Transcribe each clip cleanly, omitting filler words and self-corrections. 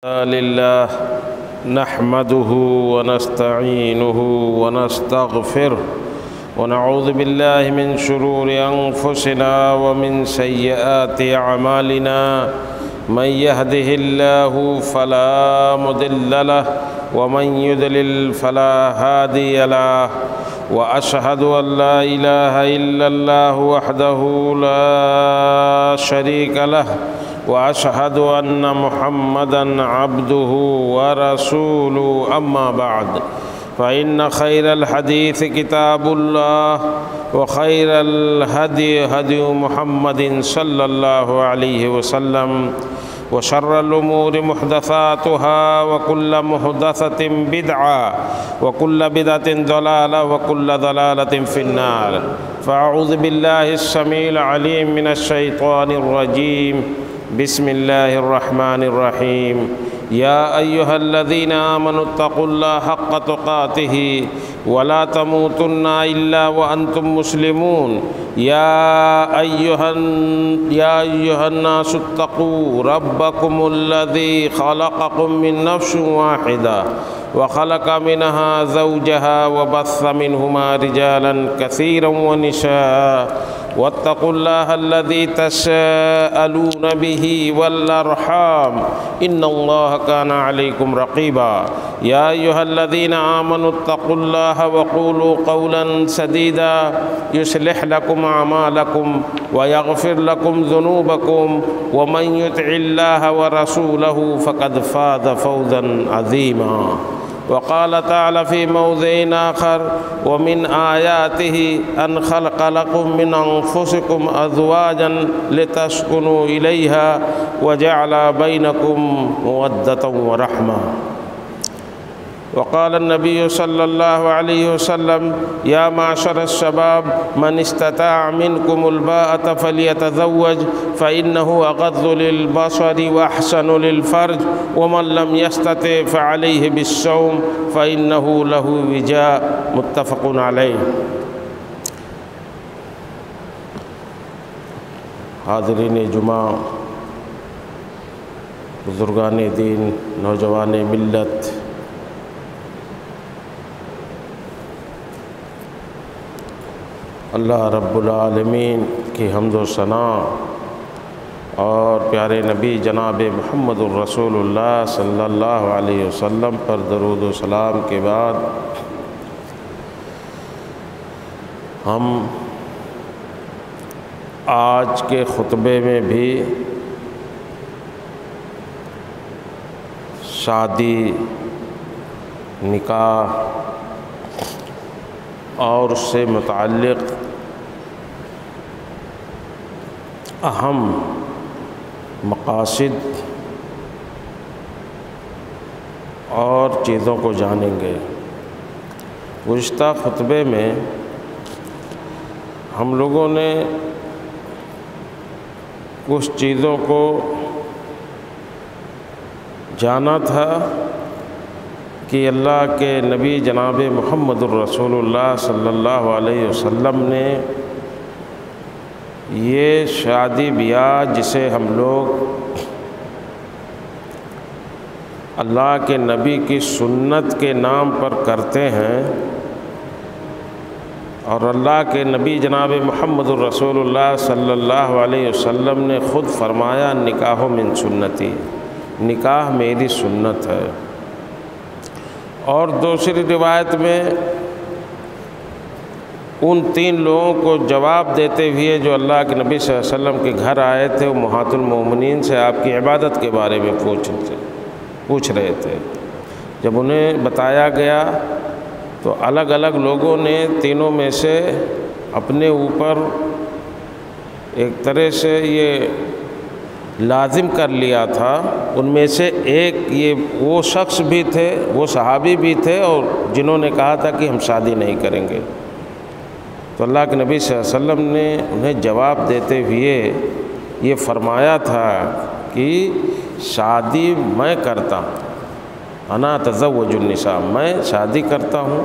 لله نحمده ونستعينه ونستغفره ونعوذ بالله من شرور أنفسنا ومن سيئات أعمالنا من يهده الله فلا مضل له ومن يضلل فلا هادي له وأشهد أن لا إله إلا الله وحده لا شريك له وأشهد أن محمدًا عبده ورسوله أما بعد فإن خير الحديث كتاب الله وخير الهدي هدي محمد صلى الله عليه وسلم وشر الأمور محدثاتها وكل محدثة بدعة وكل بدعة ضلالة وكل ضلالة في النار فأعوذ بالله السميع العليم من الشيطان الرجيم بسم الله الرحمن الرحيم يا أيها الذين آمنوا اتقوا الله حق تقاته ولا تموتن إلا وأنتم مسلمون يا أيها الناس اتقوا ربكم الذي خلقكم من نفس واحدة وخلق منها زوجها وبث منهما رجالا كثيرا ونساء واتقوا الله الذي تساءلون به والأرحام إن الله كان عليكم رقيبا يا أيها الذين آمنوا اتقوا الله وقولوا قولا سديدا يصلح لكم أعمالكم ويغفر لكم ذنوبكم ومن يطع الله ورسوله فقد فاز فوزا عظيما وقال تعالى في موضع آخر ومن آياته أن خلق لكم من أنفسكم أزواجا لتسكنوا إليها وجعل بينكم مودة ورحمة وقال النبي صلى الله عليه وسلم يا معشر الشباب من استطاع منكم الباءة فليتزوج فإنه أغض للبصر وأحسن للفرج ومن لم يستطع فعليه بالصوم فإنه له وجاء متفق عليه۔ حاضرین جمعہ، بزرگان دین، نوجوان ملت، اللہ رب العالمین کی حمد و ثنا اور پیارے نبی جناب محمد الرسول اللہ صلی اللہ علیہ وسلم پر درود و سلام کے بعد ہم آج کے خطبے میں بھی شادی، نکاح اور اس سے متعلق اہم مقاصد اور چیزوں کو جانیں گے۔ گزشتہ خطبے میں ہم لوگوں نے کچھ چیزوں کو جانا تھا کہ اللہ کے نبی جناب محمد الرسول اللہ صلی اللہ علیہ وسلم نے یہ شادی بیاہ جسے ہم لوگ اللہ کے نبی کی سنت کے نام پر کرتے ہیں، اور اللہ کے نبی جناب محمد الرسول اللہ صلی اللہ علیہ وسلم نے خود فرمایا نکاح من سنتی، نکاح میری سنت ہے۔ اور دوسری روایت میں ان تین لوگوں کو جواب دیتے ہوئے جو اللہ کے نبی صلی اللہ علیہ وسلم کے گھر آئے تھے، امہات المومنین سے آپ کی عبادت کے بارے میں پوچھ رہے تھے۔ جب انہیں بتایا گیا تو الگ الگ لوگوں نے تینوں میں سے اپنے اوپر ایک طرح سے یہ لازم کر لیا تھا۔ ان میں سے ایک وہ شخص بھی تھے، وہ صحابی بھی تھے، اور جنہوں نے کہا تھا کہ ہم شادی نہیں کریں گے۔ تو اللہ کے نبی صلی اللہ علیہ وسلم نے انہیں جواب دیتے ہوئے یہ فرمایا تھا کہ شادی میں کرتا ہوں، انا اتزوج النساء، میں شادی کرتا ہوں،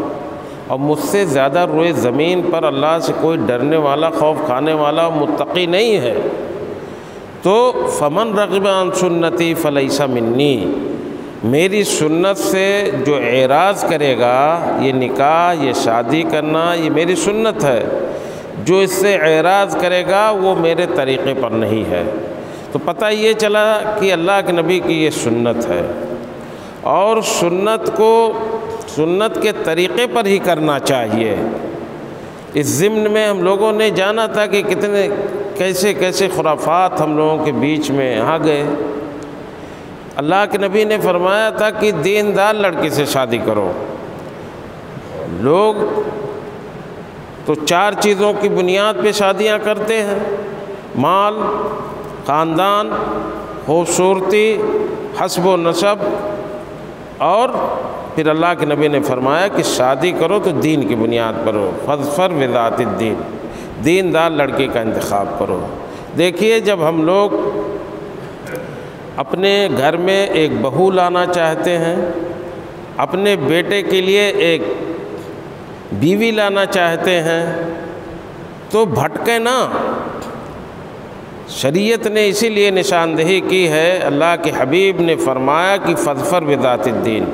اور مجھ سے زیادہ روئے زمین پر اللہ سے کوئی ڈرنے والا، خوف کھانے والا، متقی نہیں ہے۔ تو فمن رغب عن سنتی فلیس منی، میری سنت سے جو اعراض کرے گا، یہ نکاح، یہ شادی کرنا، یہ میری سنت ہے، جو اس سے اعراض کرے گا وہ میرے طریقے پر نہیں ہے۔ تو پتہ یہ چلا کہ اللہ کے نبی کی یہ سنت ہے، اور سنت کے طریقے پر ہی کرنا چاہیے۔ اس ضمن میں ہم لوگوں نے جانا تھا کہ کیسے خرافات ہم لوگوں کے بیچ میں آ گئے۔ اللہ کے نبی نے فرمایا تھا کہ دیندار لڑکی سے شادی کرو۔ لوگ تو 4 چیزوں کی بنیاد پہ شادیاں کرتے ہیں: مال، خاندان، خوبصورتی، حسب و نسب، اور پھر اللہ کے نبی نے فرمایا کہ شادی کرو تو دین کی بنیاد پر ہو، فاظفر بذات الدین، دیندار لڑکی کا انتخاب کرو۔ دیکھیے، جب ہم لوگ اپنے گھر میں ایک بہو لانا چاہتے ہیں، اپنے بیٹے کے لیے ایک بیوی لانا چاہتے ہیں، تو بھٹکے نہ۔ شریعت نے اسی لیے نشاندہی کی ہے، اللہ کے حبیب نے فرمایا کہ فاظفر بذات الدین،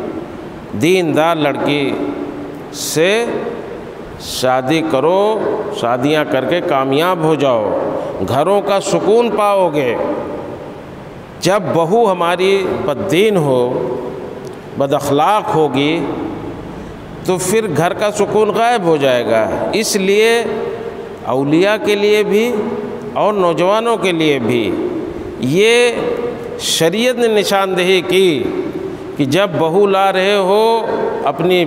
دیندار لڑکی سے شادی کرو، شادیاں کر کے کامیاب ہو جاؤ، گھروں کا سکون پاؤ گے۔ جب بہو ہماری بد دین ہو، بد اخلاق ہوگی، تو پھر گھر کا سکون غائب ہو جائے گا۔ اس لیے اولیاء کے لیے بھی اور نوجوانوں کے لیے بھی یہ شریعت نے نشاندہی کی کہ جب بہو لا رہے ہو اپنی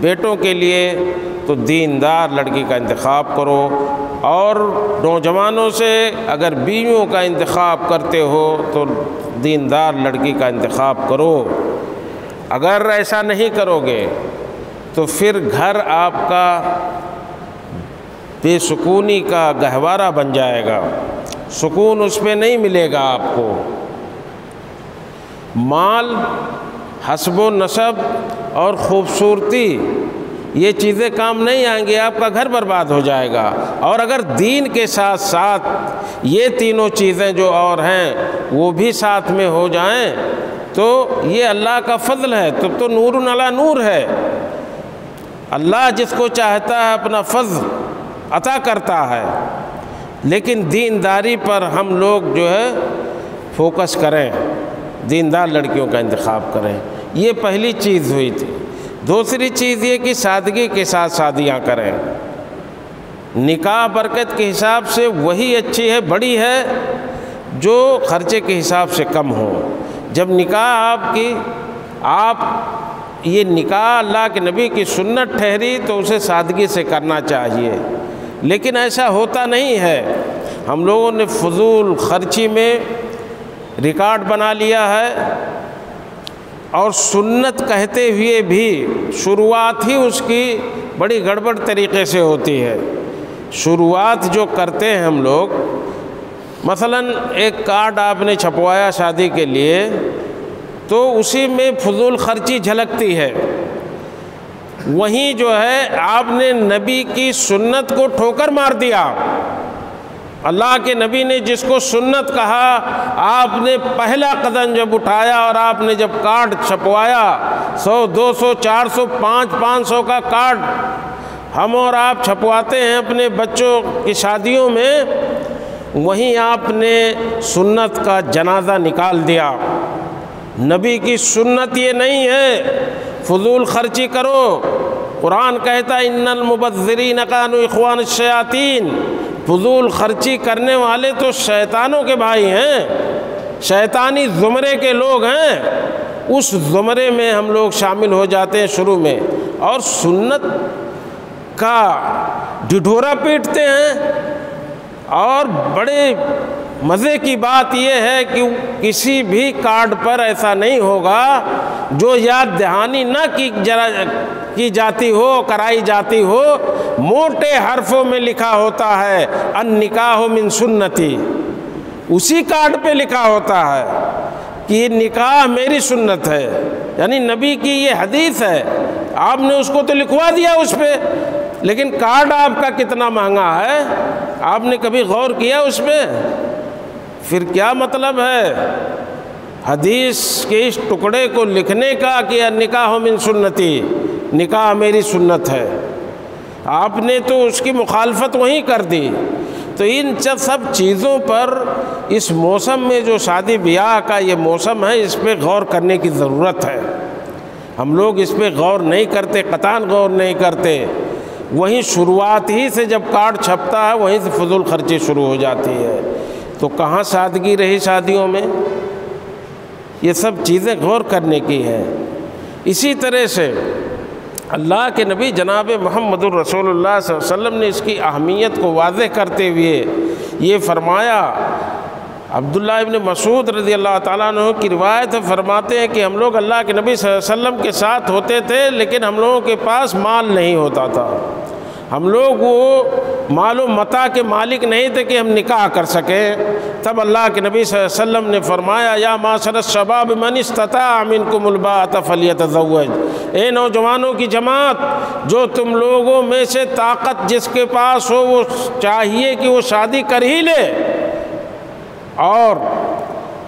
بیٹوں کے لیے تو دیندار لڑکی کا انتخاب کرو، اور نوجوانوں سے اگر بیویوں کا انتخاب کرتے ہو تو دیندار لڑکی کا انتخاب کرو۔ اگر ایسا نہیں کرو گے تو پھر گھر آپ کا بے سکونی کا گہوارہ بن جائے گا، سکون اس میں نہیں ملے گا آپ کو۔ مال، حسب و نسب اور خوبصورتی، یہ چیزیں کام نہیں آئیں گی، آپ کا گھر برباد ہو جائے گا۔ اور اگر دین کے ساتھ ساتھ یہ تینوں چیزیں جو اور ہیں وہ بھی ساتھ میں ہو جائیں تو یہ اللہ کا فضل ہے، تب تو نور علی نور ہے۔ اللہ جس کو چاہتا ہے اپنا فضل عطا کرتا ہے، لیکن دینداری پر ہم لوگ جو ہے فوکس کریں، دیندار لڑکیوں کا انتخاب کریں۔ یہ پہلی چیز ہوئی تھی۔ دوسری چیز یہ کہ سادگی کے ساتھ شادیاں کریں۔ نکاح برکت کے حساب سے وہی اچھی ہے، بڑی ہے، جو خرچے کے حساب سے کم ہو۔ جب نکاح یہ نکاح اللہ کے نبی کی سنت ٹھہری تو اسے سادگی سے کرنا چاہیے، لیکن ایسا ہوتا نہیں ہے۔ ہم لوگوں نے فضول خرچی میں ریکارڈ بنا لیا ہے، اور سنت کہتے ہوئے بھی شروعات ہی اس کی بڑی گڑبڑ طریقے سے ہوتی ہے۔ شروعات جو کرتے ہیں ہم لوگ، مثلا ایک کارڈ آپ نے چھپوایا شادی کے لیے، تو اسی میں فضول خرچی جھلکتی ہے۔ وہیں جو ہے آپ نے نبی کی سنت کو ٹھوکر مار دیا۔ اللہ کے نبی نے جس کو سنت کہا، آپ نے پہلا قدم جب اٹھایا اور آپ نے جب کارڈ چھپوایا، 100، 200، 400، 500 کا کارڈ ہم اور آپ چھپواتے ہیں اپنے بچوں کی شادیوں میں، وہیں آپ نے سنت کا جنازہ نکال دیا۔ نبی کی سنت یہ نہیں ہے فضول خرچی کرو۔ قرآن کہتا ہے ان المبذرین کانوا اخوان الشیاطین، فضول خرچی کرنے والے تو شیطانوں کے بھائی ہیں، شیطانی زمرے کے لوگ ہیں۔ اس زمرے میں ہم لوگ شامل ہو جاتے ہیں شروع میں، اور سنت کا ڈھڈورا پیٹتے ہیں۔ اور بڑے مزے کی بات یہ ہے کہ کسی بھی کارڈ پر ایسا نہیں ہوگا جو یاد دہانی نہ کی جاتی ہو، کرائی جاتی ہو، موٹے حرفوں میں لکھا ہوتا ہے النکاح من سنتی، اسی کارڈ پہ لکھا ہوتا ہے کہ یہ نکاح میری سنت ہے، یعنی نبی کی یہ حدیث ہے۔ آپ نے اس کو تو لکھوا دیا اس پہ، لیکن کارڈ آپ کا کتنا مہنگا ہے، آپ نے کبھی غور کیا اس پہ؟ پھر کیا مطلب ہے؟ حدیث کے اس ٹکڑے کو لکھنے کا کہ النکاح من سنتی، نکاح میری سنت ہے، آپ نے تو اس کی مخالفت وہیں کر دی۔ تو ان سب چیزوں پر اس موسم میں جو شادی بیاہ کا یہ موسم ہے، اس پہ غور کرنے کی ضرورت ہے۔ ہم لوگ اس پہ غور نہیں کرتے، قطعاً غور نہیں کرتے۔ وہیں شروعات ہی سے جب کارڈ چھپتا ہے وہیں سے فضول خرچی شروع ہو جاتی ہے، تو کہاں سادگی رہی شادیوں میں؟ یہ سب چیزیں غور کرنے کی ہیں۔ اسی طرح سے اللہ کے نبی جناب محمد الرسول اللہ صلی اللہ علیہ وسلم نے اس کی اہمیت کو واضح کرتے ہوئے یہ فرمایا۔ عبداللہ ابن مسعود رضی اللہ تعالیٰ عنہ کی روایت ہے، فرماتے ہیں کہ ہم لوگ اللہ کے نبی صلی اللہ علیہ وسلم کے ساتھ ہوتے تھے، لیکن ہم لوگوں کے پاس مال نہیں ہوتا تھا، ہم لوگ وہ مال و متاع کے مالک نہیں تھے کہ ہم نکاح کر سکیں۔ تب اللہ کے نبی صلی اللہ علیہ وسلم نے فرمایا یا معاشر الشباب من استطاع منکم الباءۃ فلیتزوج، اے نوجوانوں کی جماعت، جو تم لوگوں میں سے طاقت جس کے پاس ہو وہ چاہیے کہ وہ شادی کر ہی لے۔ اور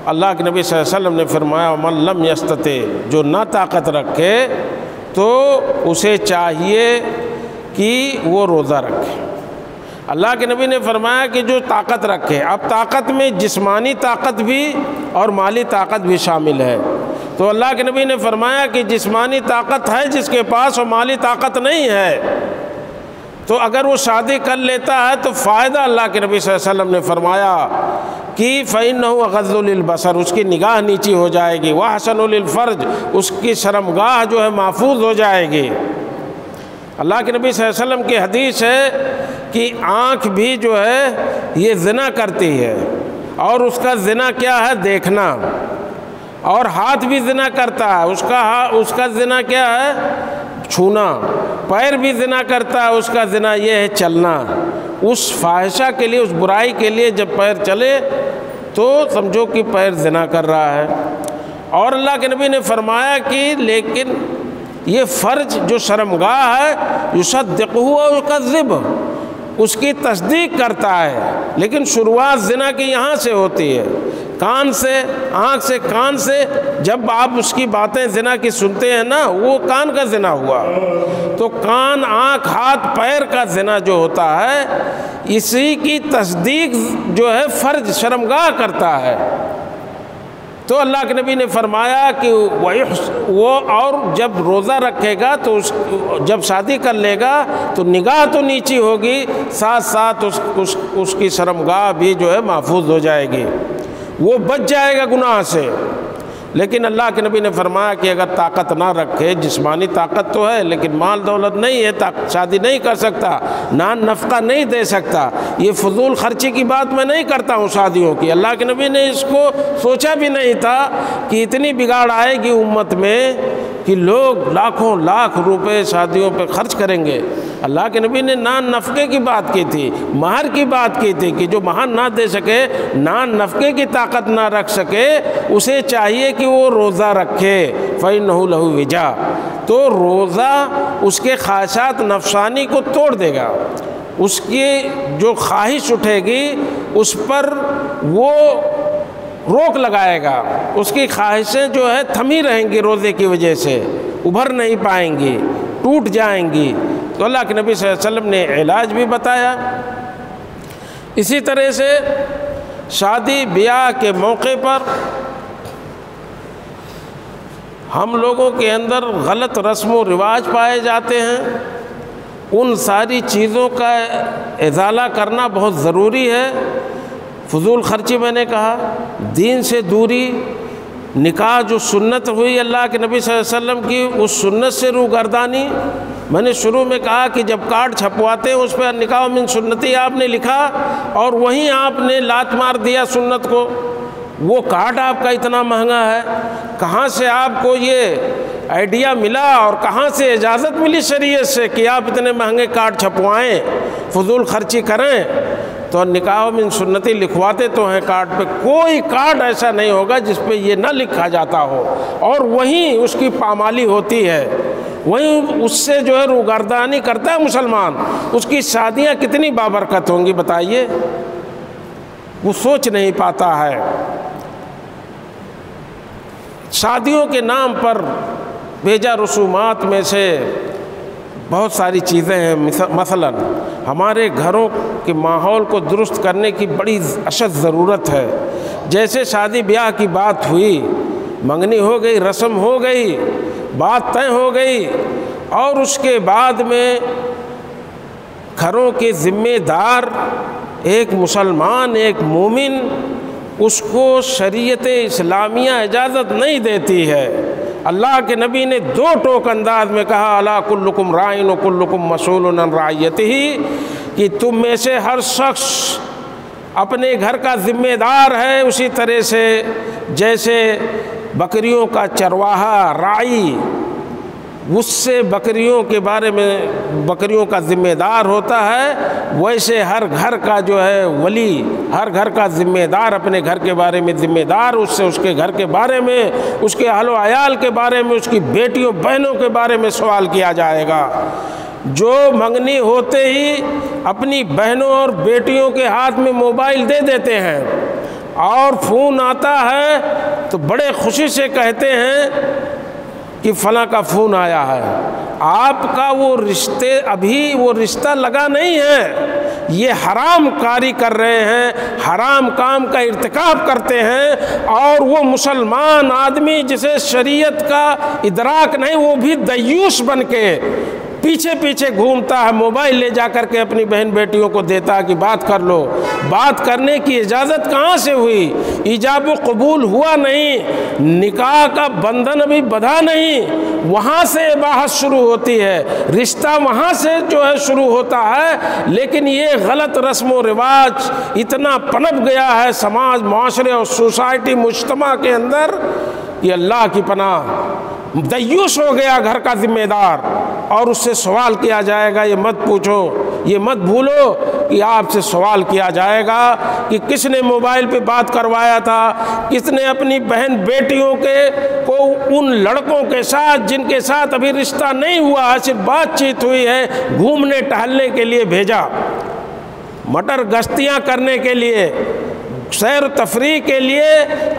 اللہ کے نبی صلی اللہ علیہ وسلم نے فرمایا من لم یستطع، جو نہ طاقت رکھے تو اسے چاہیے کہ وہ روزہ رکھے۔ اللہ کے نبی نے فرمایا کہ جو طاقت رکھے، اب طاقت میں جسمانی طاقت بھی اور مالی طاقت بھی شامل ہے۔ تو اللہ کے نبی نے فرمایا کہ جسمانی طاقت ہے جس کے پاس اور مالی طاقت نہیں ہے، تو اگر وہ شادی کر لیتا ہے تو فائدہ اللہ کے نبی صلی اللہ علیہ وسلم نے فرمایا کہ فَإِنَّهُ أَغَضُّ لِلْبَصَرِ، اس کی نگاہ نیچی ہو جائے گی، وَأَحْسَنُ لِلْفَرْجِ، اس کی شرمگاہ جو ہے محفوظ ہو جائے گی۔ اللہ کے نبی صلی اللہ علیہ وسلم کی حدیث ہے کہ آنکھ بھی جو ہے یہ زنا کرتی ہے، اور اس کا زنا کیا ہے؟ دیکھنا۔ اور ہاتھ بھی زنا کرتا ہے، اس کا زنا کیا ہے؟ چھونا۔ پیر بھی زنا کرتا ہے، اس کا زنا یہ ہے چلنا۔ اس فاحشہ کے لیے، اس برائی کے لیے جب پیر چلے تو سمجھو کہ پیر زنا کر رہا ہے۔ اور اللہ کے نبی نے فرمایا کہ لیکن یہ فرج جو شرمگاہ ہے یصدقہ و یکذب، اس کی تصدیق کرتا ہے، لیکن شروعات زنا کی یہاں سے ہوتی ہے، کان سے، آنکھ سے، کان سے۔ جب آپ اس کی باتیں زنا کی سنتے ہیں نا، وہ کان کا زنا ہوا۔ تو کان، آنکھ، ہاتھ، پیر کا زنا جو ہوتا ہے، اسی کی تصدیق جو ہے فرج، شرمگاہ کرتا ہے۔ تو اللہ کے نبی نے فرمایا کہ وہ اور جب روزہ رکھے گا تو جب شادی کر لے گا تو نگاہ تو نیچی ہوگی، ساتھ ساتھ اس کی شرمگاہ بھی جو ہے محفوظ ہو جائے گی، وہ بچ جائے گا گناہ سے۔ لیکن اللہ کے نبی نے فرمایا کہ اگر طاقت نہ رکھے، جسمانی طاقت تو ہے لیکن مال دولت نہیں ہے، شادی نہیں کر سکتا، نان نفقہ نہیں دے سکتا، یہ فضول خرچی کی بات میں نہیں کرتا ہوں شادیوں کی، اللہ کے نبی نے اس کو سوچا بھی نہیں تھا کہ اتنی بگاڑ آئے گی امت میں کہ لوگ لاکھوں لاکھ روپے شادیوں پہ خرچ کریں گے۔ اللہ کے نبی نے نان نفقے کی بات کی تھی، مہر کی بات کی تھی کہ جو مہر نہ دے سکے، نان نفقے کی طاقت نہ رکھ سکے، اسے چاہیے کہ وہ روزہ رکھے، فَإِنَّهُ لَهُ وِجَاء، تو روزہ اس کے خواہشات نفسانی کو توڑ دے گا، اس کی جو خواہش اٹھے گی اس پر وہ روک لگائے گا، اس کی خواہشیں جو ہے تھمی رہیں گی، روزے کی وجہ سے ابھر نہیں پائیں گی، ٹوٹ جائیں گی۔ تو اللہ کے نبی صلی اللہ علیہ وسلم نے علاج بھی بتایا۔ اسی طرح سے شادی بیاہ کے موقع پر ہم لوگوں کے اندر غلط رسم و رواج پائے جاتے ہیں، ان ساری چیزوں کا ازالہ کرنا بہت ضروری ہے۔ فضول خرچی میں نے کہا، دین سے دوری، نکاح جو سنت ہوئی اللہ کے نبی صلی اللہ علیہ وسلم کی، اس سنت سے روگردانی۔ میں نے شروع میں کہا کہ جب کارڈ چھپواتے ہیں اس پہ نکاح من سنتی آپ نے لکھا، اور وہیں آپ نے لات مار دیا سنت کو۔ وہ کارڈ آپ کا اتنا مہنگا ہے، کہاں سے آپ کو یہ آئیڈیا ملا اور کہاں سے اجازت ملی شریعت سے کہ آپ اتنے مہنگے کارڈ چھپوائیں، فضول خرچی کریں؟ تو نکاح من سنتی لکھواتے تو ہیں کارڈ پہ، کوئی کارڈ ایسا نہیں ہوگا جس پہ یہ نہ لکھا جاتا ہو، اور وہیں اس کی پامالی ہوتی ہے، وہیں اس سے جو ہے روگردانی کرتا ہے مسلمان۔ اس کی شادیاں کتنی بابرکت ہوں گی بتائیے، وہ سوچ نہیں پاتا ہے۔ شادیوں کے نام پر بیجا رسومات میں سے بہت ساری چیزیں ہیں. مثلا ہمارے گھروں کے ماحول کو درست کرنے کی بڑی اشد ضرورت ہے. جیسے شادی بیاہ کی بات ہوئی، منگنی ہو گئی، رسم ہو گئی، بات طے ہو گئی، اور اس کے بعد میں گھروں کے ذمہ دار ایک مسلمان، ایک مومن، اس کو شریعت اسلامیہ اجازت نہیں دیتی ہے. اللہ کے نبی نے دو ٹوک انداز میں کہا، الا کلکم راعٍ وکلکم مسئول عن رعیتہ، کہ تم میں سے ہر شخص اپنے گھر کا ذمہ دار ہے، اسی طرح سے جیسے بکریوں کا چرواہا راعی اس سے بکریوں کے بارے میں بکریوں کا ذمہ دار ہوتا ہے، ویسے ہر گھر کا جو ہے ولی، ہر گھر کا ذمہ دار اپنے گھر کے بارے میں ذمہ دار، اس سے اس کے گھر کے بارے میں، اس کے اہل و عیال کے بارے میں، اس کی بیٹیوں بہنوں کے بارے میں سوال کیا جائے گا. جو منگنی ہوتے ہی اپنی بہنوں اور بیٹیوں کے ہاتھ میں موبائل دے دیتے ہیں اور فون آتا ہے تو بڑے خوشی سے کہتے ہیں کہ فلاں کا فون آیا ہے. آپ کا وہ رشتہ لگا نہیں ہے، یہ حرام کاری کر رہے ہیں، حرام کام کا ارتکاب کرتے ہیں. اور وہ مسلمان آدمی جسے شریعت کا ادراک نہیں، وہ بھی دیوس بن کے پیچھے پیچھے گھومتا ہے، موبائل لے جا کر کے اپنی بہن بیٹیوں کو دیتا ہے کہ بات کر لو. بات کرنے کی اجازت کہاں سے ہوئی؟ ایجاب و قبول ہوا نہیں، نکاح کا بندھن ابھی بندھا نہیں، وہاں سے اباحت شروع ہوتی ہے، رشتہ وہاں سے جو ہے شروع ہوتا ہے. لیکن یہ غلط رسم و رواج اتنا پنپ گیا ہے سماج، معاشرے اور سوسائٹی، مجتمع کے اندر کہ اللہ کی پناہ دیوس ہو گیا گھر کا ذمہ دار. اور اس سے سوال کیا جائے گا، یہ مت پوچھو، یہ مت بھولو کہ آپ سے سوال کیا جائے گا کہ کس نے موبائل پہ بات کروایا تھا، کس نے اپنی بہن بیٹیوں کو ان لڑکوں کے ساتھ جن کے ساتھ ابھی رشتہ نہیں ہوا ہے، صرف بات چیت ہوئی ہے، گھومنے ٹہلنے کے لیے بھیجا، مٹر گشتیاں کرنے کے لیے، سیر و تفریح کے لیے.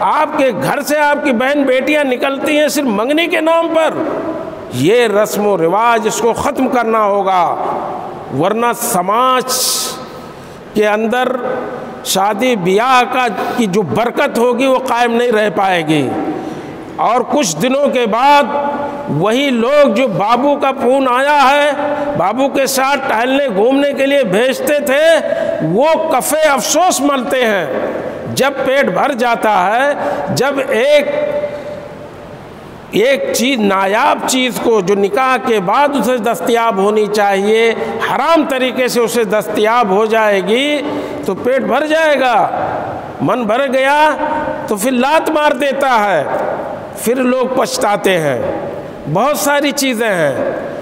آپ کے گھر سے آپ کی بہن بیٹیاں نکلتی ہیں صرف منگنی کے نام پر. یہ رسم و رواج اس کو ختم کرنا ہوگا، ورنہ سماج کے اندر شادی بیاہ کی جو برکت ہوگی وہ قائم نہیں رہ پائے گی. اور کچھ دنوں کے بعد وہی لوگ جو بابو کا فون آیا ہے، بابو کے ساتھ ٹہلنے گھومنے کے لیے بھیجتے تھے، وہ کفے افسوس ملتے ہیں جب پیٹ بھر جاتا ہے. جب ایک چیز، نایاب چیز کو جو نکاح کے بعد اسے دستیاب ہونی چاہیے، حرام طریقے سے اسے دستیاب ہو جائے گی تو پیٹ بھر جائے گا. من بھر گیا تو پھر لات مار دیتا ہے، پھر لوگ پچھتاتے ہیں. بہت ساری چیزیں ہیں.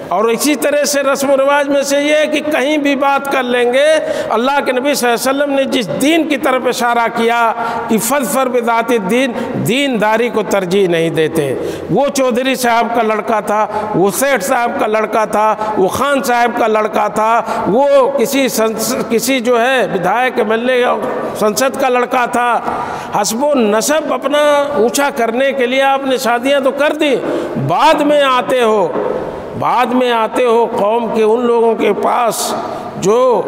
اور اسی طرح سے رسم و رواج میں سے یہ ہے کہ کہیں بھی بات کر لیں گے. اللہ کے نبی صلی اللہ علیہ وسلم نے جس دین کی طرف اشارہ کیا کہ فظفر بذات الدین، دینداری کو ترجیح نہیں دیتے. وہ چودھری صاحب کا لڑکا تھا، وہ سیٹھ صاحب کا لڑکا تھا، وہ خان صاحب کا لڑکا تھا، وہ کسی جو ہے ودھایک ایم ایل اے سنسد کا لڑکا تھا. حسب و نسب اپنا اونچا کرنے کے لیے آپ نے شادیاں تو کر دی، بعد میں آتے ہو قوم کے ان لوگوں کے پاس جو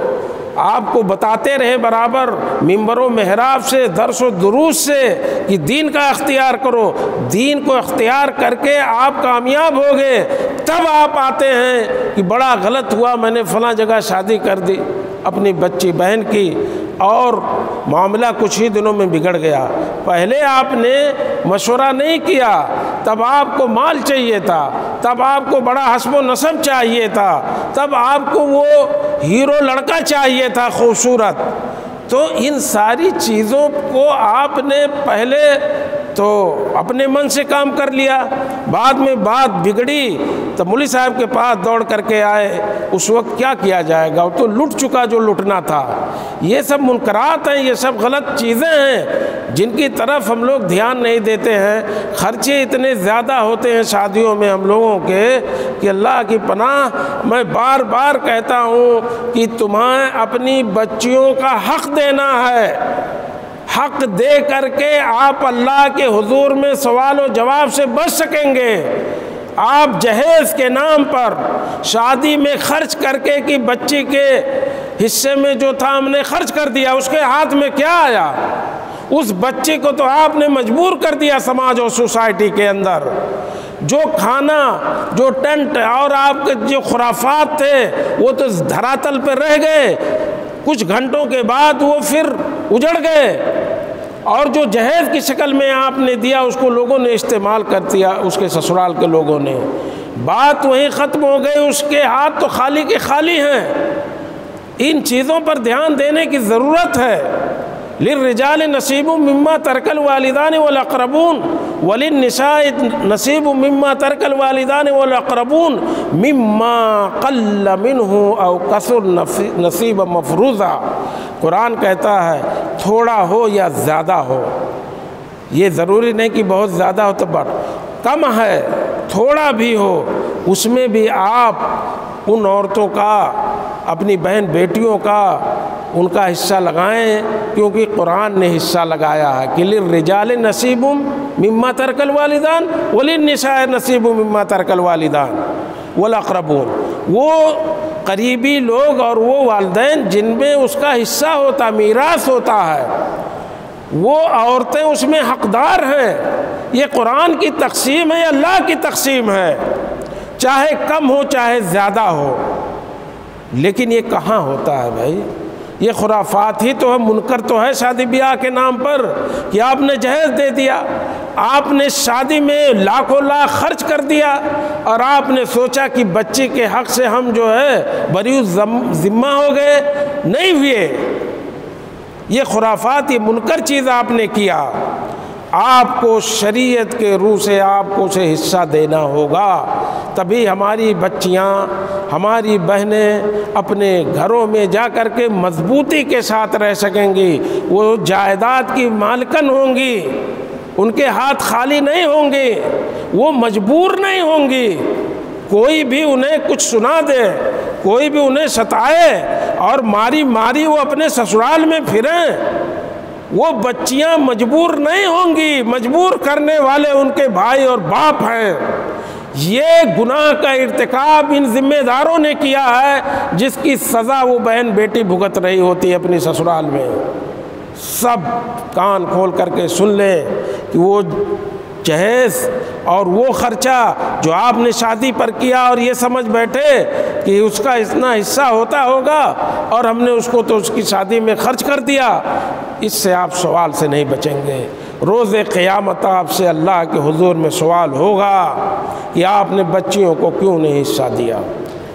آپ کو بتاتے رہے برابر ممبر و محراب سے، درس و دروس سے کہ دین کا اختیار کرو. دین کو اختیار کر کے آپ کامیاب ہو گئے، تب آپ آتے ہیں کہ بڑا غلط ہوا، میں نے فلاں جگہ شادی کر دی اپنی بچی بہن کی، اور معاملہ کچھ ہی دنوں میں بگڑ گیا. پہلے آپ نے مشورہ نہیں کیا، تب آپ کو مال چاہیے تھا، تب آپ کو بڑا حسب و نسب چاہیے تھا، تب آپ کو وہ ہیرو لڑکا چاہیے تھا خوبصورت. تو ان ساری چیزوں کو آپ نے پہلے تو اپنے من سے کام کر لیا، بعد میں بات بگڑی تو مولوی صاحب کے پاس دوڑ کر کے آئے. اس وقت کیا کیا جائے گا؟ وہ تو لٹ چکا جو لٹنا تھا. یہ سب منکرات ہیں، یہ سب غلط چیزیں ہیں جن کی طرف ہم لوگ دھیان نہیں دیتے ہیں. خرچے اتنے زیادہ ہوتے ہیں شادیوں میں ہم لوگوں کے کہ اللہ کی پناہ. میں بار بار کہتا ہوں کہ تمہیں اپنی بچیوں کا حق دینا ہے، حق دے کر کے آپ اللہ کے حضور میں سوال و جواب سے بچ سکیں گے۔ آپ جہیز کے نام پر شادی میں خرچ کر کے کہ بچی کے حصے میں جو تھا ہم نے خرچ کر دیا، اس کے ہاتھ میں کیا آیا؟ اس بچی کو تو آپ نے مجبور کر دیا سماج اور سوسائٹی کے اندر۔ جو کھانا، جو ٹینٹ اور آپ کے جو خرافات تھے وہ تو دھراتل پہ رہ گئے، کچھ گھنٹوں کے بعد وہ پھر اجڑ گئے، اور جو جہیز کی شکل میں آپ نے دیا اس کو لوگوں نے استعمال کر دیا، اس کے سسرال کے لوگوں نے۔ بات وہیں ختم ہو گئی، اس کے ہاتھ تو خالی کے خالی ہیں۔ ان چیزوں پر دھیان دینے کی ضرورت ہے۔ للرجال نصیب مما ترک الوالدان والاقربون وللنساء نصیب مما ترک الوالدان والاقربون مما قل منہ او کثر نصیب مفروضہ۔ قرآن کہتا ہے تھوڑا ہو یا زیادہ ہو، یہ ضروری نہیں کہ بہت زیادہ ہو تو کم ہے، تھوڑا بھی ہو، اس میں بھی آپ ان عورتوں کا، اپنی بہن بیٹیوں کا، ان کا حصہ لگائیں، کیونکہ قرآن نے حصہ لگایا ہے کہ للرجال نصیب مما ترک الوالدان وللنساء نصیب مما ترک الوالدان والاقربون۔ وہ قریبی لوگ اور وہ والدین جن میں اس کا حصہ ہوتا، میراث ہوتا ہے، وہ عورتیں اس میں حقدار ہیں۔ یہ قرآن کی تقسیم ہے، اللہ کی تقسیم ہے، چاہے کم ہو چاہے زیادہ ہو۔ لیکن یہ کہاں ہوتا ہے بھائی؟ یہ خرافات ہی تو ہے، منکر تو ہے شادی بیاہ کے نام پر کہ آپ نے جہیز دے دیا، آپ نے شادی میں لاکھوں لاکھ خرچ کر دیا، اور آپ نے سوچا کہ بچی کے حق سے ہم جو ہے بری ذمہ ہو گئے، نہیں ہوئے۔ یہ خرافات، یہ منکر چیز آپ نے کیا۔ آپ کو شریعت کے روح سے آپ کو اسے حصہ دینا ہوگا، تبھی ہماری بچیاں، ہماری بہنیں اپنے گھروں میں جا کر کے مضبوطی کے ساتھ رہ سکیں گی، وہ جائیداد کی مالکن ہوں گی، ان کے ہاتھ خالی نہیں ہوں گے، وہ مجبور نہیں ہوں گی، کوئی بھی انہیں کچھ سنا دے، کوئی بھی انہیں ستائے اور ماری ماری وہ اپنے سسرال میں پھریں، وہ بچیاں مجبور نہیں ہوں گی۔ مجبور کرنے والے ان کے بھائی اور باپ ہیں۔ یہ گناہ کا ارتکاب ان ذمہ داروں نے کیا ہے، جس کی سزا وہ بہن بیٹی بھگت رہی ہوتی ہے اپنی سسرال میں۔ سب کان کھول کر کے سن لیں کہ وہ جہیز اور وہ خرچہ جو آپ نے شادی پر کیا اور یہ سمجھ بیٹھے کہ اس کا اتنا حصہ ہوتا ہوگا اور ہم نے اس کو تو اس کی شادی میں خرچ کر دیا، اس سے آپ سوال سے نہیں بچیں گے۔ روز قیامت آپ سے اللہ کے حضور میں سوال ہوگا کہ آپ نے بچیوں کو کیوں نہیں حصہ دیا۔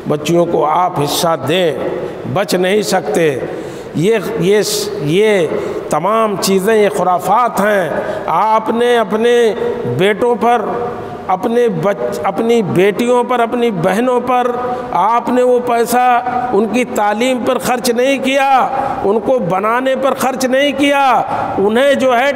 بچیوں کو آپ حصہ دیں، بچ نہیں سکتے۔ یہ تمام چیزیں یہ خرافات ہیں۔ آپ نے اپنے بیٹوں پر، اپنی بیٹیوں پر، اپنی بہنوں پر آپ نے وہ پیسہ ان کی تعلیم پر خرچ نہیں کیا، ان کو بنانے پر خرچ نہیں کیا، انہیں جو ہے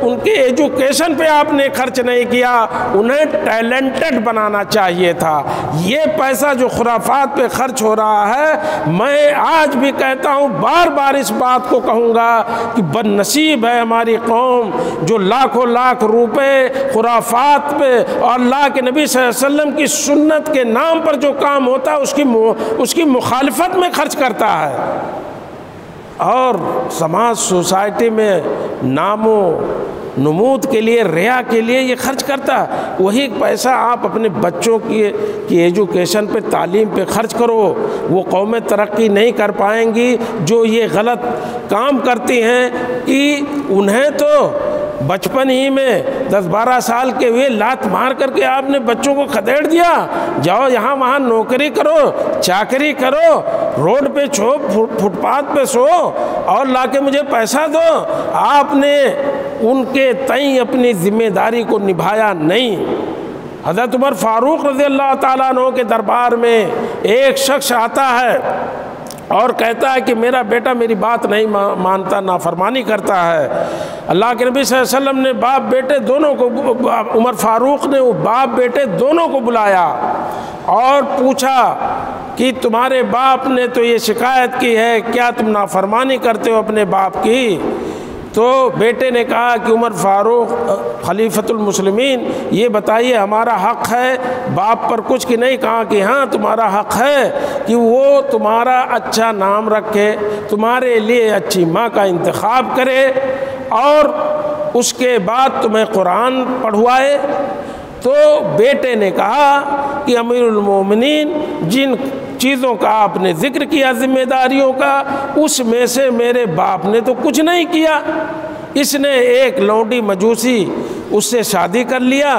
ان کے ایجوکیشن پہ آپ نے خرچ نہیں کیا، انہیں ٹیلنٹڈ بنانا چاہیے تھا۔ یہ پیسہ جو خرافات پہ خرچ ہو رہا ہے، میں آج بھی کہتا ہوں، بار بار اس بات کو کہوں گا کہ بد نصیب ہے ہماری قوم جو لاکھوں لاکھ روپے خرافات پہ اور اللہ کے نبی صلی اللہ علیہ وسلم کی سنت کے نام پر جو کام ہوتا ہے اس کی مخالفت میں خرچ کرتا ہے، اور سماج سوسائٹی میں نام و نمود کے لیے، ریا کے لیے یہ خرچ کرتا ہے۔ وہی پیسہ آپ اپنے بچوں کی ایجوکیشن پہ، تعلیم پہ خرچ کرو، وہ قومیں ترقی نہیں کر پائیں گی جو یہ غلط کام کرتی ہیں کہ انہیں تو بچپن ہی میں 10-12 سال کے ہوئے لات مار کر کے آپ نے بچوں کو کھدیڑ دیا، جاؤ یہاں وہاں نوکری کرو، چاکری کرو، روڈ پہ چھو، فٹ پاتھ پہ سو اور لا کے مجھے پیسہ دو۔ آپ نے ان کے تئیں اپنی ذمہ داری کو نبھایا نہیں۔ حضرت عمر فاروق رضی اللہ تعالیٰ عنہ کے دربار میں ایک شخص آتا ہے اور کہتا ہے کہ میرا بیٹا میری بات نہیں مانتا، نافرمانی کرتا ہے۔ اللہ کے نبی صلی اللہ علیہ وسلم نے باپ بیٹے دونوں کو، عمر فاروق نے وہ باپ بیٹے دونوں کو بلایا اور پوچھا کہ تمہارے باپ نے تو یہ شکایت کی ہے، کیا تم نافرمانی کرتے ہو اپنے باپ کی؟ تو بیٹے نے کہا کہ عمر فاروق خلیفۃ المسلمین یہ بتائیے ہمارا حق ہے باپ پر کچھ کہ نہیں؟ کہا کہ ہاں تمہارا حق ہے کہ وہ تمہارا اچھا نام رکھے، تمہارے لیے اچھی ماں کا انتخاب کرے اور اس کے بعد تمہیں قرآن پڑھوائے۔ تو بیٹے نے کہا کہ امیر المومنین جن چیزوں کا آپ نے ذکر کیا ذمہ داریوں کا، اس میں سے میرے باپ نے تو کچھ نہیں کیا، اس نے ایک لونڈی مجوسی اس سے شادی کر لیا،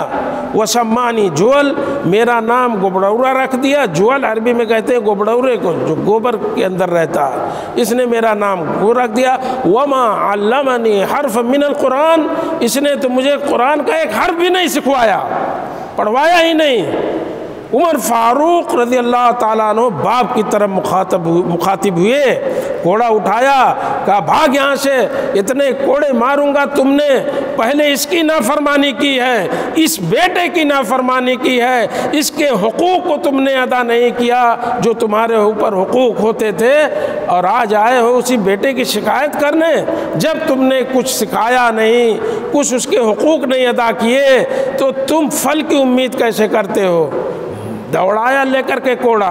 وسمانی جول، میرا نام گبڑورا رکھ دیا۔ جول عربی میں کہتے ہیں گبڑورے کو جو گوبر کے اندر رہتا ہے، اس نے میرا نام وہ رکھ دیا۔ وما علمنی حرف من القرآن، اس نے تو مجھے قرآن کا ایک حرف بھی نہیں سکھوایا، پڑھوایا ہی نہیں۔ عمر فاروق رضی اللہ تعالیٰ عنہ باپ کی طرف مخاطب ہوئے، کوڑا اٹھایا، کہا بھاگ یہاں سے، اتنے کوڑے ماروں گا، تم نے پہلے اس کی نافرمانی کی ہے، اس بیٹے کی نافرمانی کی ہے، اس کے حقوق کو تم نے ادا نہیں کیا جو تمہارے اوپر حقوق ہوتے تھے، اور آج آئے ہو اسی بیٹے کی شکایت کرنے، جب تم نے کچھ سکھایا نہیں، کچھ اس کے حقوق نہیں ادا کیے، تو تم پھل کی امید کیسے کرتے ہو؟ دوڑایا لے کر کے کوڑا۔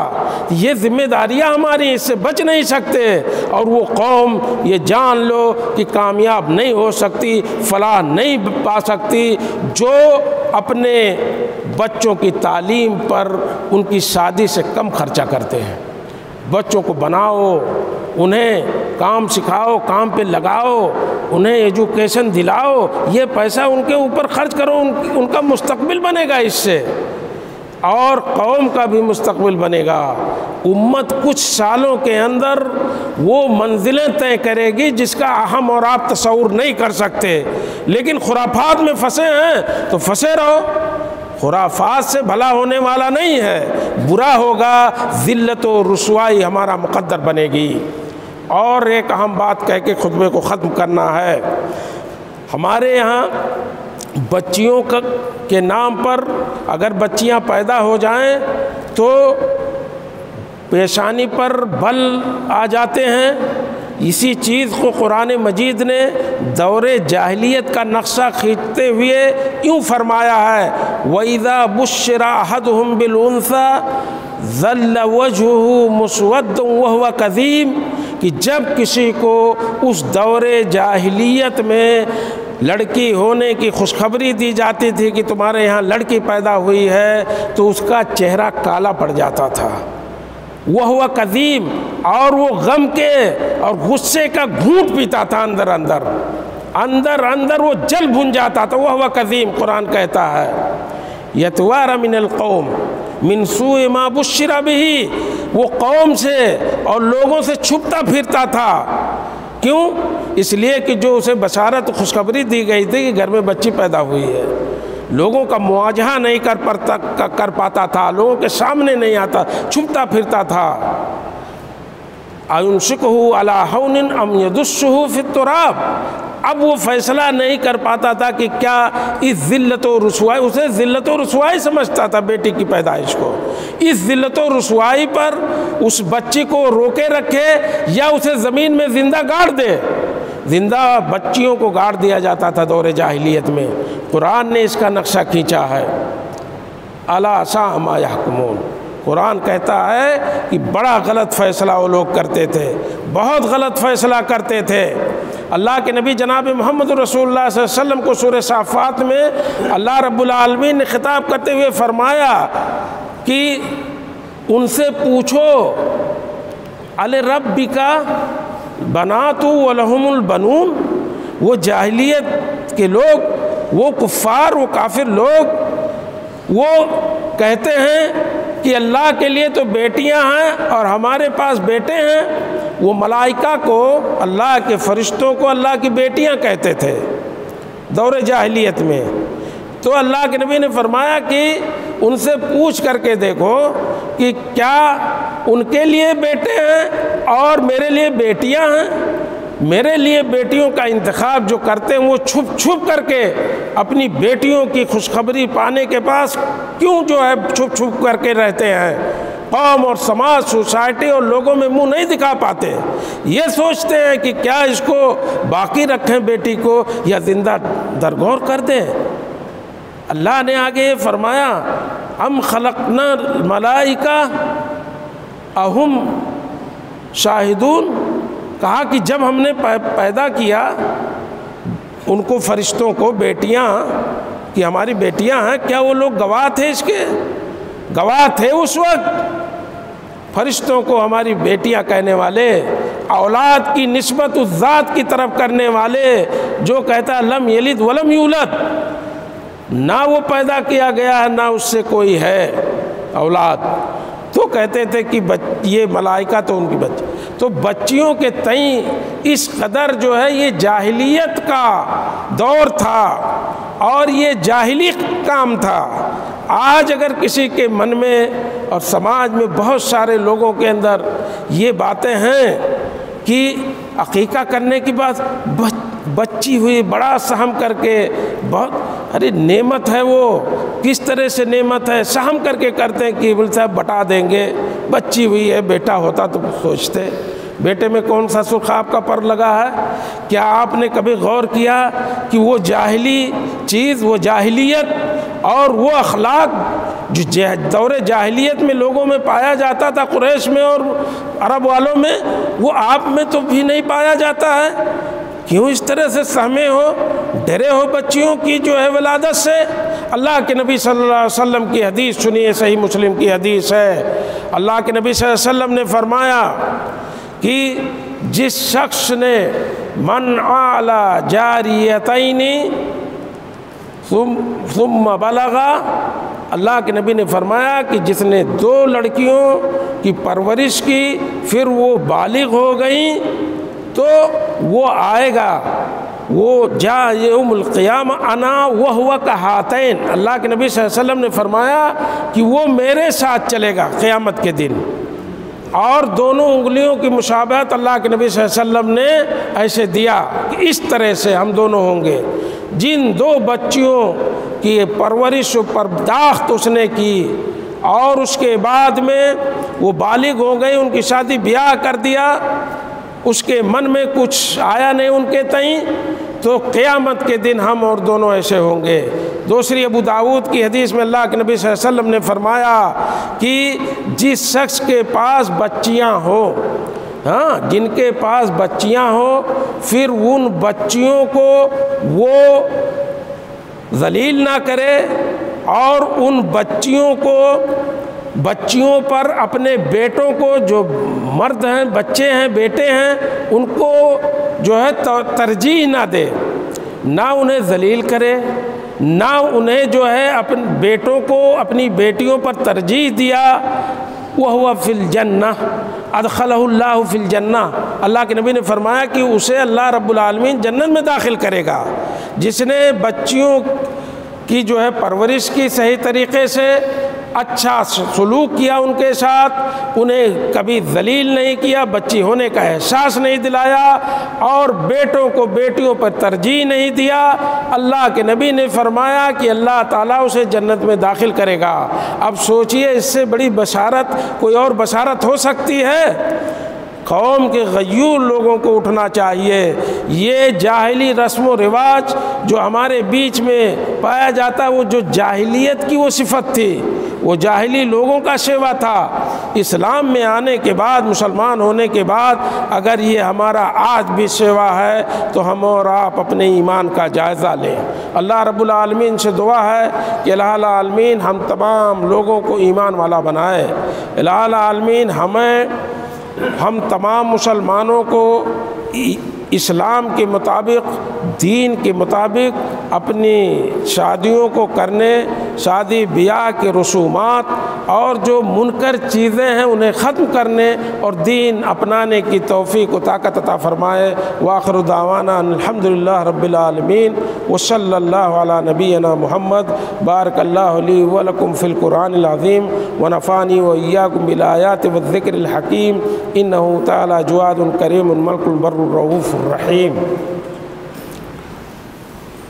یہ ذمہ داریاں ہماری، اس سے بچ نہیں سکتے، اور وہ قوم یہ جان لو کہ کامیاب نہیں ہو سکتی، فلاح نہیں پا سکتی جو اپنے بچوں کی تعلیم پر ان کی شادی سے کم خرچہ کرتے ہیں۔ بچوں کو بناؤ، انہیں کام سکھاؤ، کام پہ لگاؤ، انہیں ایجوکیشن دلاؤ، یہ پیسہ ان کے اوپر خرچ کرو، ان کا مستقبل بنے گا اس سے، اور قوم کا بھی مستقبل بنے گا۔ امت کچھ سالوں کے اندر وہ منزلیں طے کرے گی جس کا ہم اور آپ تصور نہیں کر سکتے، لیکن خرافات میں پھنسے ہیں تو پھنسے رہو، خرافات سے بھلا ہونے والا نہیں ہے، برا ہوگا، ذلت و رسوائی ہمارا مقدر بنے گی۔ اور ایک اہم بات کہہ کے خطبے کو ختم کرنا ہے، ہمارے یہاں بچیوں کے نام پر اگر بچیاں پیدا ہو جائیں تو پیشانی پر بل آ جاتے ہیں۔ اسی چیز کو قرآن مجید نے دور جاہلیت کا نقشہ کھینچتے ہوئے یوں فرمایا ہے، وَإِذَا بُشِّرَ أَحَدُهُمْ بِالْأُنثَىٰ ظَلَّ وَجْهُهُ مُسْوَدًّا وَهُوَ كَظِيمٌ، کہ جب کسی کو اس دور جاہلیت میں لڑکی ہونے کی خوشخبری دی جاتی تھی کہ تمہارے یہاں لڑکی پیدا ہوئی ہے، تو اس کا چہرہ کالا پڑ جاتا تھا، وہ قدیم، اور وہ غم کے اور غصے کا گھونٹ پیتا تھا، اندر اندر وہ جل بھن جاتا تھا، وہ قدیم۔ قرآن کہتا ہے یتوارا من القوم من سوء ما بشر بہ، وہ قوم سے اور لوگوں سے چھپتا پھرتا تھا۔ کیوں؟ اس لیے کہ جو اسے بشارت خوشخبری دی گئی تھی کہ گھر میں بچی پیدا ہوئی ہے، لوگوں کا مواجہہ نہیں کر پاتا تھا، لوگوں کے سامنے نہیں آتا، چھپتا پھرتا تھا۔ أَيُمْسِكُهُ عَلَىٰ هَوْنٍ أَمْ يَدُسُّهُ فِي التُّرَابِ، اب وہ فیصلہ نہیں کر پاتا تھا کہ کیا اس ذلت و رسوائی، اسے ذلت و رسوائی سمجھتا تھا بیٹی کی پیدائش کو، اس ذلت و رسوائی پر اس بچی کو روکے رکھے یا اسے زمین میں زندہ گاڑ دے۔ زندہ بچیوں کو گاڑ دیا جاتا تھا دور جاہلیت میں، قرآن نے اس کا نقشہ کھینچا ہے۔ أَلَا سَاءَ مَا يَحْكُمُونَ، قرآن کہتا ہے کہ بڑا غلط فیصلہ وہ لوگ کرتے تھے، بہت غلط فیصلہ کرتے تھے۔ اللہ کے نبی جناب محمد رسول اللہ صلی اللہ علیہ وسلم کو سورہ صافات میں اللہ رب العالمین نے خطاب کرتے ہوئے فرمایا کہ ان سے پوچھو أَلِرَبِّكَ بَنَاتُ وَلَهُمُ الْبَنُونَ، وہ جاہلیت کے لوگ، وہ کفار، وہ کافر لوگ، وہ کہتے ہیں کہ اللہ کے لیے تو بیٹیاں ہیں اور ہمارے پاس بیٹے ہیں۔ وہ ملائکہ کو، اللہ کے فرشتوں کو اللہ کی بیٹیاں کہتے تھے دور جاہلیت میں۔ تو اللہ کے نبی نے فرمایا کہ ان سے پوچھ کر کے دیکھو کہ کیا ان کے لیے بیٹے ہیں اور میرے لیے بیٹیاں ہیں؟ میرے لیے بیٹیوں کا انتخاب جو کرتے ہیں وہ چھپ چھپ کر کے اپنی بیٹیوں کی خوشخبری پانے کے پاس کیوں جو ہے چھپ چھپ کر کے رہتے ہیں؟ قوم اور سماج، سوسائٹی اور لوگوں میں منہ نہیں دکھا پاتے، یہ سوچتے ہیں کہ کیا اس کو باقی رکھیں بیٹی کو یا زندہ درگور کر دیں۔ اللہ نے آگے یہ فرمایا ام خلقنا الملائکہ اہم شاہدون، کہا کہ جب ہم نے پیدا کیا ان کو، فرشتوں کو، بیٹیاں کہ ہماری بیٹیاں ہیں، کیا وہ لوگ گواہ تھے؟ اس کے گواہ تھے اس وقت؟ فرشتوں کو ہماری بیٹیاں کہنے والے، اولاد کی نسبت اس ذات کی طرف کرنے والے جو کہتا ہے لم یلد ولم یولد، نہ وہ پیدا کیا گیا ہے نہ اس سے کوئی ہے اولاد، تو کہتے تھے کہ یہ ملائکہ تو ان کی بچی، تو بچیوں کے تئیں اس قدر جو ہے یہ جاہلیت کا دور تھا اور یہ جاہلی کام تھا۔ آج اگر کسی کے من میں اور سماج میں بہت سارے لوگوں کے اندر یہ باتیں ہیں کہ عقیقہ کرنے کی بات، بچی ہوئی بڑا سہم کر کے، بہت ارے نعمت ہے، وہ کس طرح سے نعمت ہے، سہم کر کے کرتے ہیں کہ بول صاحب بٹا دیں گے، بچی ہوئی ہے، بیٹا ہوتا تو سوچتے بیٹے میں کون سا سرخاب کا پر لگا ہے۔ کیا آپ نے کبھی غور کیا کہ وہ جاہلی چیز، وہ جاہلیت اور وہ اخلاق جو دور جاہلیت میں لوگوں میں پایا جاتا تھا، قریش میں اور عرب والوں میں، وہ آپ میں تو بھی نہیں پایا جاتا ہے؟ کیوں اس طرح سے سہمے ہو، ڈرے ہو بچیوں کی جو ہے ولادت سے؟ اللہ کے نبی صلی اللہ علیہ وسلم کی حدیث سنیے، صحیح مسلم کی حدیث ہے، اللہ کے نبی صلی اللہ علیہ وسلم نے فرمایا کہ جس شخص نے من علی جاریتین ثم بلغا، اللہ کے نبی نے فرمایا کہ جس نے 2 لڑکیوں کی پرورش کی پھر وہ بالغ ہو گئیں تو وہ آئے گا، وہ جا یوم القیامہ انا وہو کہاتین، اللہ کے نبی صلی اللہ علیہ وسلم نے فرمایا کہ وہ میرے ساتھ چلے گا قیامت کے دن، اور دونوں انگلیوں کی مشابہت اللہ کے نبی صلی اللہ علیہ وسلم نے ایسے دیا کہ اس طرح سے ہم دونوں ہوں گے۔ جن 2 بچیوں کی پرورش و پرداخت اس نے کی اور اس کے بعد میں وہ بالغ ہو گئے، ان کی شادی بیاہ کر دیا، اس کے من میں کچھ آیا نہیں ان کے تئیں، تو قیامت کے دن ہم اور دونوں ایسے ہوں گے۔ دوسری ابو داؤد کی حدیث میں اللہ کے نبی صلی اللہ علیہ وسلم نے فرمایا کہ جس شخص کے پاس بچیاں ہوں، جن کے پاس بچیاں ہوں، پھر ان بچیوں کو وہ ذلیل نہ کرے اور ان بچیوں پر اپنے بیٹوں کو، جو مرد ہیں، بچے ہیں، بیٹے ہیں، ان کو جو ہے ترجیح نہ دے، نہ انہیں ذلیل کرے، نہ انہیں جو ہے اپنے بیٹوں کو اپنی بیٹیوں پر ترجیح دیا۔ وَهُوَ فِي الْجَنَّةِ أَدْخَلَهُ اللَّهُ فِي الْجَنَّةِ، اللہ کے نبی نے فرمایا کہ اسے اللہ رب العالمین جنت میں داخل کرے گا۔ جس نے بچیوں کی جو ہے پرورش کی، صحیح طریقے سے اچھا سلوک کیا ان کے ساتھ، انہیں کبھی ذلیل نہیں کیا، بچی ہونے کا احساس نہیں دلایا، اور بیٹوں کو بیٹیوں پر ترجیح نہیں دیا، اللہ کے نبی نے فرمایا کہ اللہ تعالیٰ اسے جنت میں داخل کرے گا۔ اب سوچئے اس سے بڑی بشارت کوئی اور بشارت ہو سکتی ہے؟ قوم کے غیور لوگوں کو اٹھنا چاہیے۔ یہ جاہلی رسم و رواج جو ہمارے بیچ میں پایا جاتا ہے، وہ جو جاہلیت کی وہ صفت تھی، وہ جاہلی لوگوں کا شیوا تھا۔ اسلام میں آنے کے بعد، مسلمان ہونے کے بعد اگر یہ ہمارا آج بھی شیوا ہے تو ہم اور آپ اپنے ایمان کا جائزہ لیں۔ اللہ رب العالمین سے دعا ہے کہ الہ العالمین ہم تمام لوگوں کو ایمان والا بنائے۔ الہ العالمین ہم تمام مسلمانوں کو اسلام کے مطابق، دین کے مطابق اپنی شادیوں کو کرنے، شادی بیاہ کے رسومات اور جو منکر چیزیں ہیں انہیں ختم کرنے اور دین اپنانے کی توفیق و طاقت عطا فرمائے۔ وآخر دعوانا الحمدللہ رب العالمین وصلی اللہ علی نبینا محمد۔ بارک اللہ لی ولکم فی القرآن العظیم ونفعنی وإیاکم بالآیات والذکر الحکیم، انہ تعالی جواد کریم الملک البر الرؤوف الرحیم۔